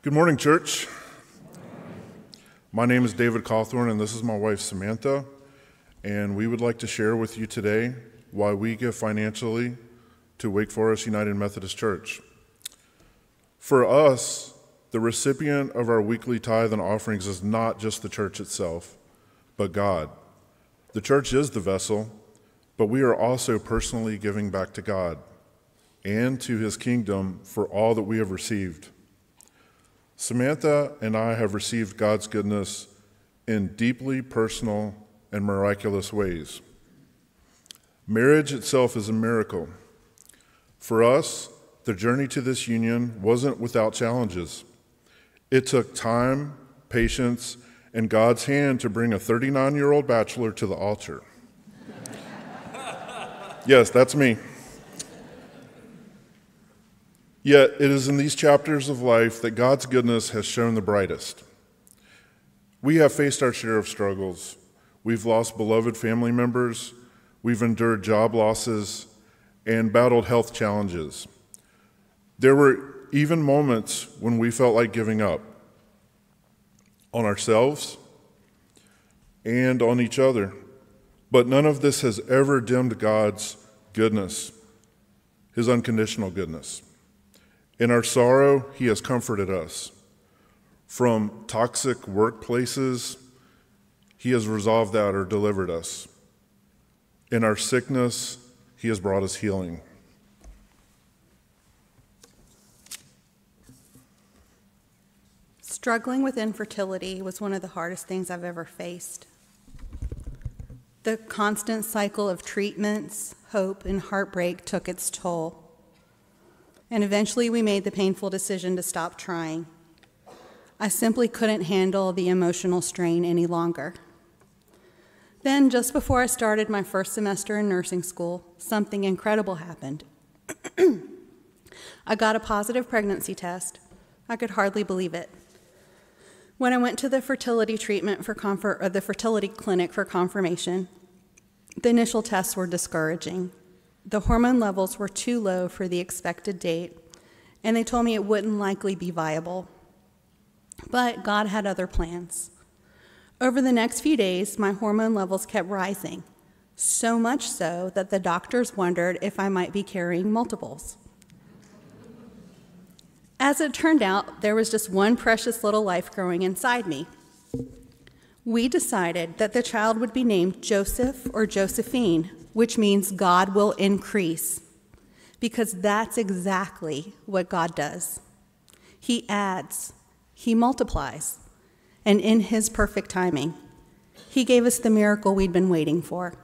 Good morning, church. My name is David Cauthorn, and this is my wife, Samantha, and we would like to share with you today why we give financially to Wake Forest United Methodist Church. For us, the recipient of our weekly tithe and offerings is not just the church itself, but God. The church is the vessel, but we are also personally giving back to God and to his kingdom for all that we have received. Samantha and I have received God's goodness in deeply personal and miraculous ways. Marriage itself is a miracle. For us, the journey to this union wasn't without challenges. It took time, patience, and God's hand to bring a 39-year-old bachelor to the altar. Yes, that's me. Yet it is in these chapters of life that God's goodness has shown the brightest. We have faced our share of struggles. We've lost beloved family members, we've endured job losses, and battled health challenges. There were even moments when we felt like giving up on ourselves and on each other. But none of this has ever dimmed God's goodness, his unconditional goodness. In our sorrow, he has comforted us. From toxic workplaces, he has resolved that or delivered us. In our sickness, he has brought us healing. Struggling with infertility was one of the hardest things I've ever faced. The constant cycle of treatments, hope, and heartbreak took its toll. And eventually we made the painful decision to stop trying. I simply couldn't handle the emotional strain any longer. Then, just before I started my first semester in nursing school, something incredible happened. I got a positive pregnancy test. I could hardly believe it. When I went to the fertility treatment the fertility clinic for confirmation, the initial tests were discouraging. The hormone levels were too low for the expected date, and they told me it wouldn't likely be viable. But God had other plans. Over the next few days, my hormone levels kept rising, so much so that the doctors wondered if I might be carrying multiples. As it turned out, there was just one precious little life growing inside me. We decided that the child would be named Joseph or Josephine, which means God will increase, because that's exactly what God does. He adds, he multiplies, and in his perfect timing, he gave us the miracle we'd been waiting for.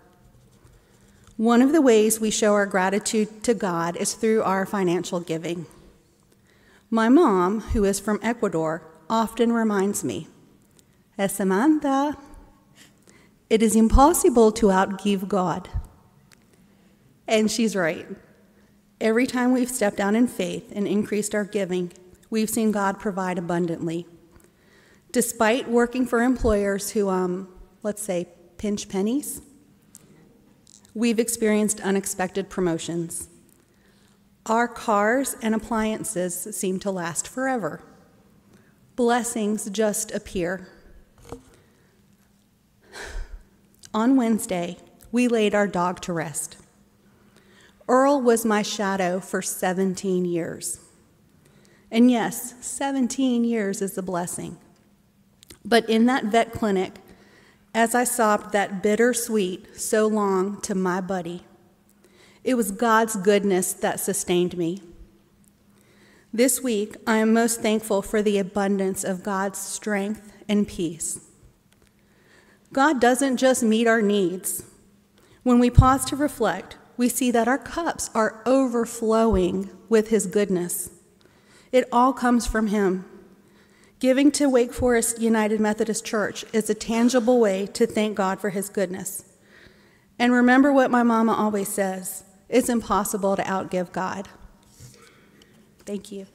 One of the ways we show our gratitude to God is through our financial giving. My mom, who is from Ecuador, often reminds me, Samantha, it is impossible to outgive God. And she's right. Every time we've stepped out in faith and increased our giving, we've seen God provide abundantly. Despite working for employers who, let's say, pinch pennies, we've experienced unexpected promotions. Our cars and appliances seem to last forever. Blessings just appear. On Wednesday, we laid our dog to rest. Earl was my shadow for 17 years. And yes, 17 years is a blessing. But in that vet clinic, as I sobbed that bittersweet so long to my buddy, it was God's goodness that sustained me. This week, I am most thankful for the abundance of God's strength and peace. God doesn't just meet our needs. When we pause to reflect, we see that our cups are overflowing with his goodness. It all comes from him. Giving to Wake Forest United Methodist Church is a tangible way to thank God for his goodness. And remember what my mama always says, it's impossible to outgive God. Thank you.